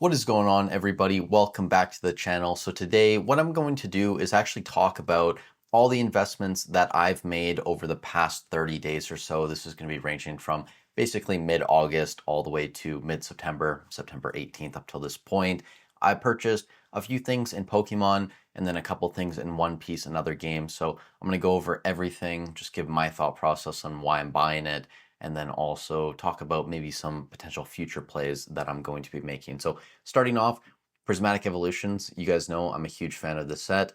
What is going on, everybody? Welcome back to the channel. So today, what I'm going to do is actually talk about all the investments that I've made over the past 30 days or so. This is going to be ranging from basically mid-August all the way to mid-September, September 18th up till this point. I purchased a few things in Pokemon and then a couple things in One Piece and other games. So I'm going to go over everything, just give my thought process on why I'm buying it, and then also talk about maybe some potential future plays that I'm going to be making. So starting off, Prismatic Evolutions. You guys know I'm a huge fan of the set.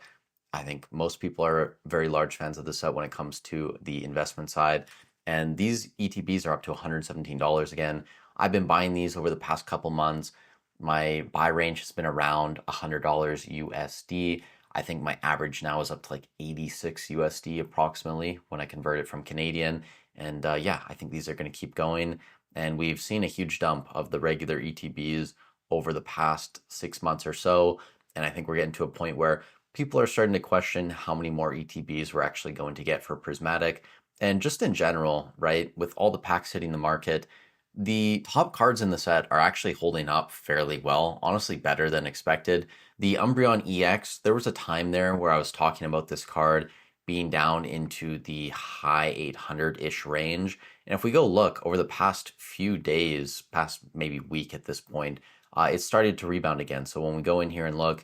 I think most people are very large fans of the set when it comes to the investment side. And these ETBs are up to $117 again. I've been buying these over the past couple months. My buy range has been around $100 USD. I think my average now is up to like 86 USD approximately when I convert it from Canadian. And yeah, I think these are going to keep going. And we've seen a huge dump of the regular ETBs over the past 6 months or so. And I think we're getting to a point where people are starting to question how many more ETBs we're actually going to get for Prismatic. And just in general, right, with all the packs hitting the market, the top cards in the set are actually holding up fairly well, honestly better than expected. The Umbreon EX, there was a time there where I was talking about this card being down into the high 800-ish range. And if we go look over the past few days, past maybe week at this point, it started to rebound again. So when we go in here and look,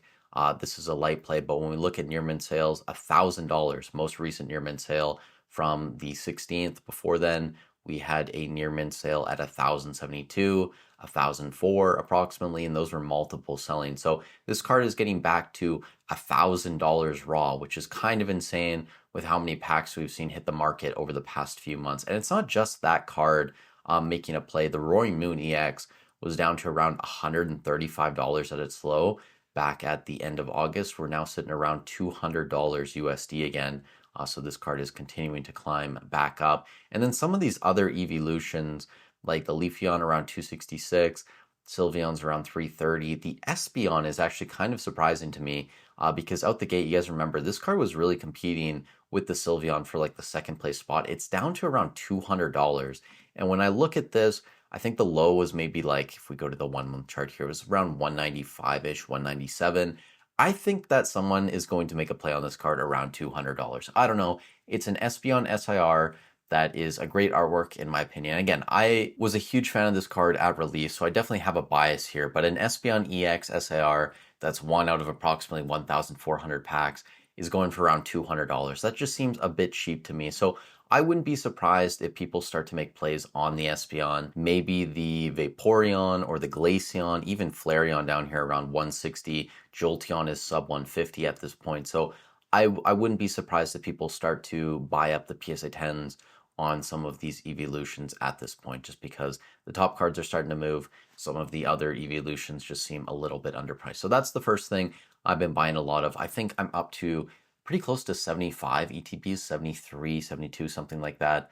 this is a light play, but when we look at near mint sales, $1,000, most recent near mint sale from the 16th. Before then, we had a near mint sale at 1,072, 1,004 approximately, and those were multiple selling. So this card is getting back to $1,000 raw, which is kind of insane with how many packs we've seen hit the market over the past few months. And it's not just that card making a play. The Roaring Moon EX was down to around $135 at its low back at the end of August. We're now sitting around $200 USD again. So this card is continuing to climb back up. And then some of these other evolutions, like the Leafeon around 266, Sylveon's around 330. The Espeon is actually kind of surprising to me because out the gate, you guys remember, this card was really competing with the Sylveon for like the second place spot. It's down to around $200. And when I look at this, I think the low was maybe like, if we go to the 1 month chart here, it was around 195-ish, 197. I think that someone is going to make a play on this card around $200. I don't know. It's an Espeon SIR that is a great artwork in my opinion. Again, I was a huge fan of this card at release, so I definitely have a bias here, but an Espeon EX SIR that's one out of approximately 1,400 packs is going for around $200. That just seems a bit cheap to me. So I wouldn't be surprised if people start to make plays on the Espeon, maybe the Vaporeon or the Glaceon, even Flareon down here around 160. Jolteon is sub 150 at this point. So I wouldn't be surprised if people start to buy up the PSA 10s on some of these evolutions at this point, just because the top cards are starting to move. Some of the other evolutions just seem a little bit underpriced. So that's the first thing I've been buying a lot of. I think I'm up to pretty close to 75 ETBs, 73, 72, something like that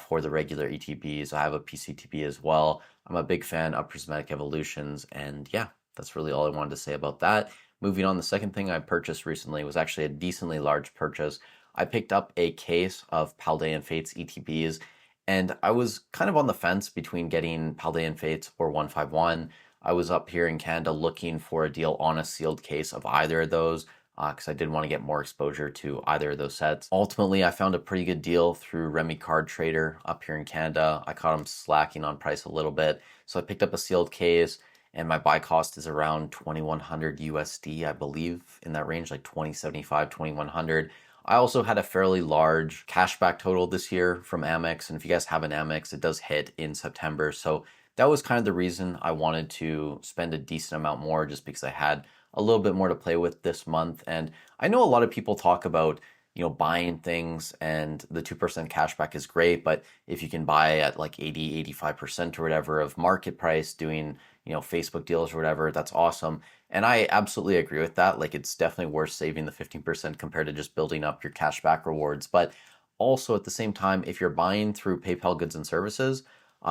for the regular ETBs. I have a PCTB as well. I'm a big fan of Prismatic Evolutions, and yeah, that's really all I wanted to say about that. Moving on, the second thing I purchased recently was actually a decently large purchase. I picked up a case of Paldean Fates ETBs, and I was kind of on the fence between getting Paldean Fates or 151. I was up here in Canada looking for a deal on a sealed case of either of those because I did want to get more exposure to either of those sets. Ultimately, I found a pretty good deal through Remy Card Trader up here in Canada. I caught them slacking on price a little bit, so I picked up a sealed case, and my buy cost is around 2,100 USD, I believe, in that range, like 2,075, 2,100. I also had a fairly large cashback total this year from Amex, and if you guys have an Amex, it does hit in September. So that was kind of the reason I wanted to spend a decent amount more, just because I had a little bit more to play with this month. And I know a lot of people talk about, buying things and the 2% cashback is great, but if you can buy at like 80, 85% or whatever of market price doing, Facebook deals or whatever, that's awesome. And I absolutely agree with that. Like, it's definitely worth saving the 15% compared to just building up your cashback rewards. But also at the same time, if you're buying through PayPal goods and services,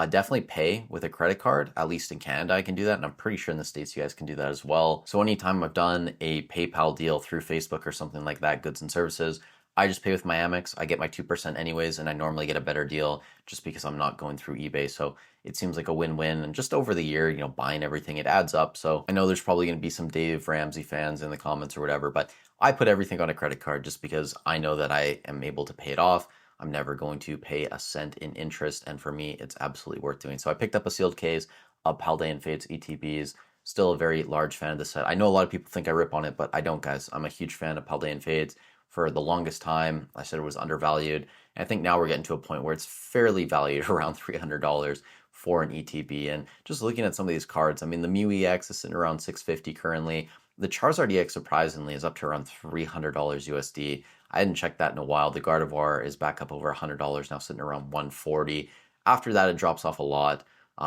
definitely pay with a credit card. At least in Canada, I can do that. And I'm pretty sure in the States, you guys can do that as well. So anytime I've done a PayPal deal through Facebook or something like that, goods and services, I just pay with my Amex. I get my 2% anyways, and I normally get a better deal just because I'm not going through eBay. So it seems like a win-win. And just over the year, buying everything, it adds up. So I know there's probably going to be some Dave Ramsey fans in the comments or whatever, but I put everything on a credit card just because I know that I am able to pay it off. I'm never going to pay a cent in interest. And for me, it's absolutely worth doing. So I picked up a sealed case of Paldean Fates ETBs. Still a very large fan of the set. I know a lot of people think I rip on it, but I don't, guys. I'm a huge fan of Paldean Fates. For the longest time, I said it was undervalued. And I think now we're getting to a point where it's fairly valued around $300 for an ETB. And just looking at some of these cards, I mean, the Mew EX is sitting around 650 currently. The Charizard EX, surprisingly, is up to around $300 USD. I hadn't checked that in a while. The Gardevoir is back up over $100 now, sitting around 140. After that, it drops off a lot.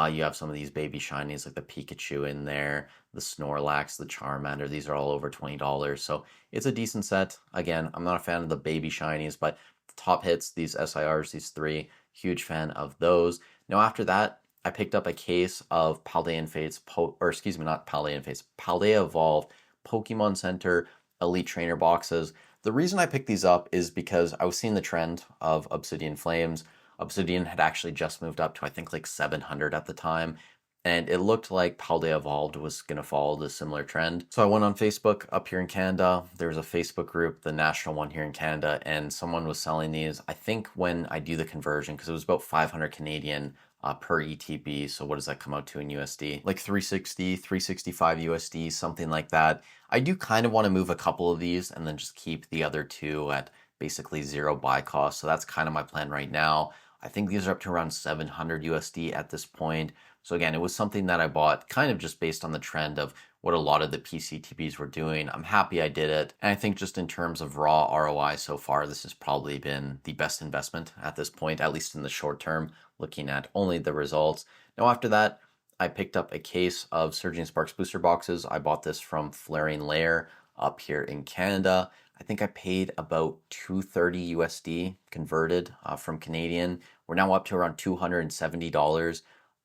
You have some of these baby shinies like the Pikachu in there, the Snorlax, the Charmander. These are all over $20. So it's a decent set. Again, I'm not a fan of the baby shinies, but the top hits, these SIRs, these three, huge fan of those. Now after that, I picked up a case of Paldean Fates, not Paldean Fates, Paldea Evolved Pokemon Center Elite Trainer boxes. The reason I picked these up is because I was seeing the trend of Obsidian Flames. Obsidian had actually just moved up to, I think, like 700 at the time. And it looked like Paldea Evolved was going to follow the similar trend. So I went on Facebook up here in Canada. There's a Facebook group, the national one here in Canada, and someone was selling these. I think when I do the conversion, because it was about 500 Canadian per ETB. So what does that come out to in USD? Like 360, 365 USD, something like that. I do kind of want to move a couple of these and then just keep the other two at basically zero buy cost. So that's kind of my plan right now. I think these are up to around 700 USD at this point. So again, it was something that I bought kind of just based on the trend of what a lot of the PCTBs were doing. I'm happy I did it. And I think just in terms of raw ROI so far, this has probably been the best investment at this point, at least in the short term, looking at only the results. Now after that, I picked up a case of Surging Sparks booster boxes. I bought this from Flaring Lair up here in Canada. I think I paid about 230 USD converted from Canadian. We're now up to around $270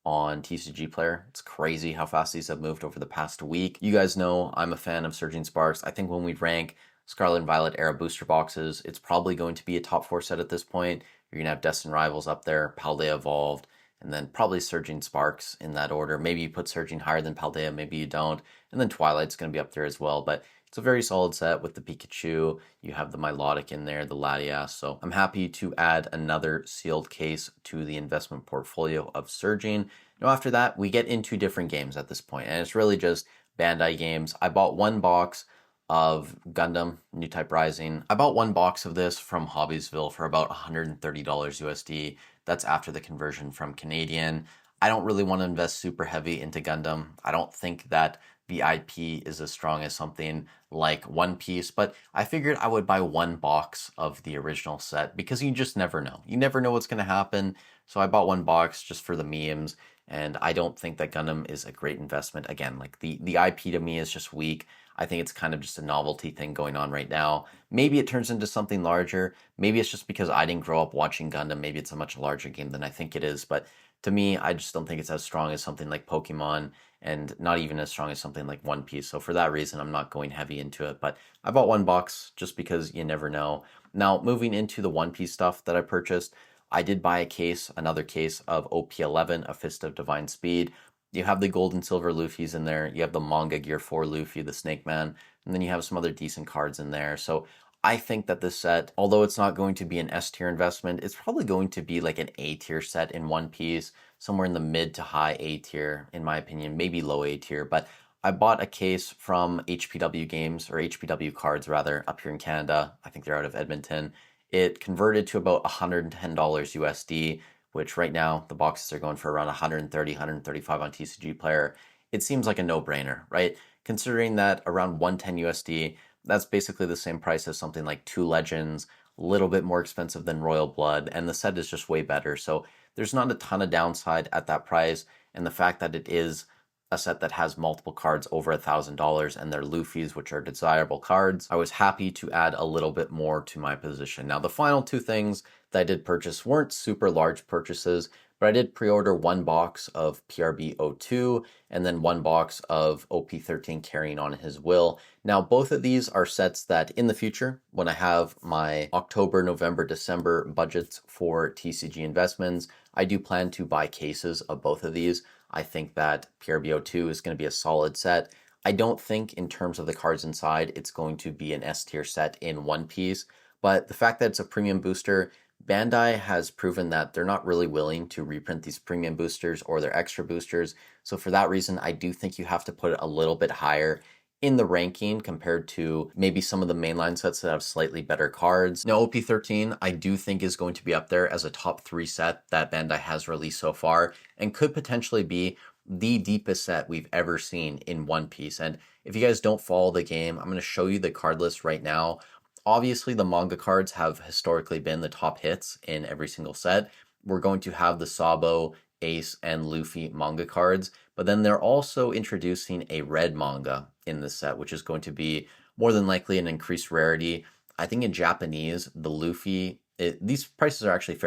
on TCG Player. It's crazy how fast these have moved over the past week. You guys know I'm a fan of Surging Sparks. I think when we rank Scarlet and Violet era booster boxes, it's probably going to be a top 4 set at this point. You're gonna have Destined Rivals up there, Paldea Evolved, and then probably Surging Sparks in that order. Maybe you put Surging higher than Paldea, maybe you don't. And then Twilight's gonna be up there as well, but it's a very solid set with the Pikachu. You have the Milotic in there, the Latias. So I'm happy to add another sealed case to the investment portfolio of Surging. Now after that, we get into different games at this point, and it's really just Bandai games. I bought one box of Gundam New Type Rising. I bought one box of this from Hobbiesville for about $130 USD. That's after the conversion from Canadian. I don't really want to invest super heavy into Gundam. I don't think that the IP is as strong as something like One Piece, but I figured I would buy one box of the original set because you just never know. You never know what's going to happen. So I bought one box just for the memes, and I don't think that Gundam is a great investment. Again, like the IP to me is just weak. I think it's kind of just a novelty thing going on right now. Maybe it turns into something larger. Maybe it's just because I didn't grow up watching Gundam. Maybe it's a much larger game than I think it is. But to me, I just don't think it's as strong as something like Pokemon, and not even as strong as something like One Piece. So for that reason, I'm not going heavy into it. But I bought one box just because you never know. Now, moving into the One Piece stuff that I purchased, I did buy another case of OP11, A Fist of Divine Speed. You have the gold and silver Luffy's in there. You have the manga Gear 4 Luffy, the Snake Man, and then you have some other decent cards in there. So I think that this set, although it's not going to be an S tier investment, it's probably going to be like an A tier set in One Piece, somewhere in the mid to high A tier, in my opinion, maybe low A tier. But I bought a case from HPW Games, or HPW Cards rather, up here in Canada. I think they're out of Edmonton. It converted to about $110 USD, which right now the boxes are going for around 130, 135 on TCG Player. It seems like a no-brainer, right? Considering that around 110 USD, that's basically the same price as something like Two Legends, a little bit more expensive than Royal Blood, and the set is just way better. So there's not a ton of downside at that price, and the fact that it is a set that has multiple cards over $1,000 and they're Luffy's, which are desirable cards, I was happy to add a little bit more to my position. Now, the final two things that I did purchase weren't super large purchases, but I did pre-order one box of PRB02 and then one box of OP13 Carrying On His Will. Now, both of these are sets that in the future, when I have my October, November, December budgets for TCG investments, I do plan to buy cases of both of these. I think that PRB02 is going to be a solid set. I don't think in terms of the cards inside, it's going to be an S tier set in one piece, but the fact that it's a premium booster, Bandai has proven that they're not really willing to reprint these premium boosters or their extra boosters. So for that reason, I do think you have to put it a little bit higher in the ranking compared to maybe some of the mainline sets that have slightly better cards. Now, OP13, I do think is going to be up there as a top 3 set that Bandai has released so far and could potentially be the deepest set we've ever seen in One Piece. And if you guys don't follow the game, I'm going to show you the card list right now. Obviously, the manga cards have historically been the top hits in every single set. We're going to have the Sabo, Ace, and Luffy manga cards, but then they're also introducing a red manga in this set, which is going to be more than likely an increased rarity. I think in Japanese, the Luffy, these prices are actually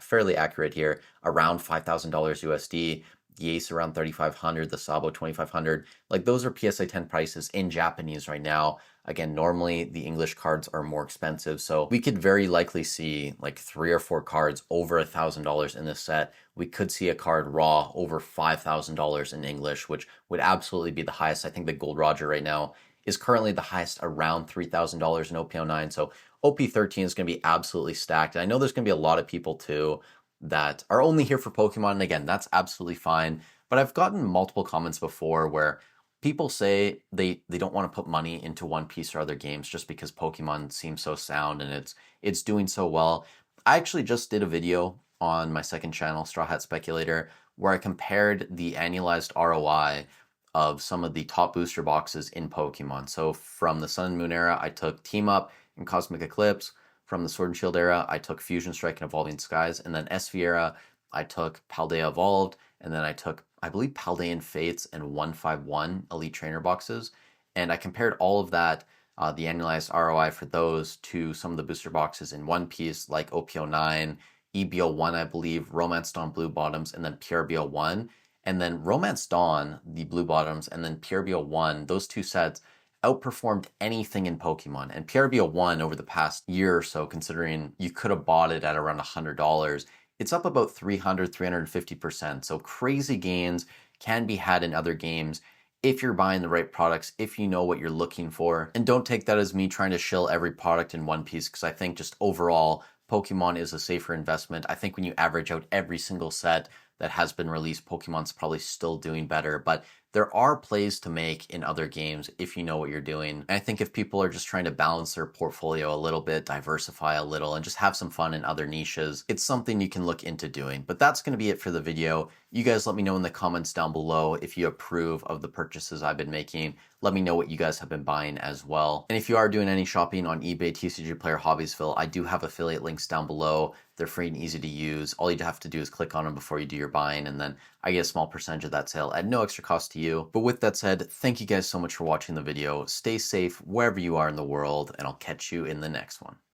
fairly accurate here, around $5,000 USD. The Ace around 3,500, the Sabo 2,500. Like those are PSA 10 prices in Japanese right now. Again, normally the English cards are more expensive, so we could very likely see like 3 or 4 cards over $1,000 in this set. We could see a card raw over $5,000 in English, which would absolutely be the highest. I think the Gold Roger right now is currently the highest around $3,000 in OP09. So OP13 is going to be absolutely stacked. And I know there's going to be a lot of people too that are only here for Pokemon. And again, that's absolutely fine. But I've gotten multiple comments before where people say they don't want to put money into One Piece or other games just because Pokemon seems so sound and it's doing so well. I actually just did a video on my second channel, Straw Hat Speculator, where I compared the annualized ROI of some of the top booster boxes in Pokemon. So from the Sun and Moon era, I took Team Up and Cosmic Eclipse. From the Sword and Shield era, I took Fusion Strike and Evolving Skies. And then SV era, I took Paldea Evolved. And then I took, I believe, Paldean Fates and 151 Elite Trainer boxes. And I compared all of that, the annualized ROI for those to some of the booster boxes in One Piece, like OP09, EBO1, I believe, Romance Dawn Blue Bottoms, and then PRBO1. And then Romance Dawn, the Blue Bottoms, and then PRBO1, those two sets outperformed anything in Pokemon. And PRBO1 over the past year or so, considering you could have bought it at around $100, it's up about 350%. So crazy gains can be had in other games if you're buying the right products, if you know what you're looking for. And don't take that as me trying to shill every product in One Piece, because I think just overall, Pokemon is a safer investment. I think when you average out every single set that has been released, Pokemon's probably still doing better. But there are plays to make in other games if you know what you're doing. And I think if people are just trying to balance their portfolio a little bit, diversify a little, and just have some fun in other niches, it's something you can look into doing. But that's going to be it for the video. You guys let me know in the comments down below if you approve of the purchases I've been making. Let me know what you guys have been buying as well. And if you are doing any shopping on eBay, TCG Player Hobbiesville, I do have affiliate links down below. They're free and easy to use. All you have to do is click on them before you do your buying, and then I get a small percentage of that sale at no extra cost to you. But with that said, thank you guys so much for watching the video. Stay safe wherever you are in the world, and I'll catch you in the next one.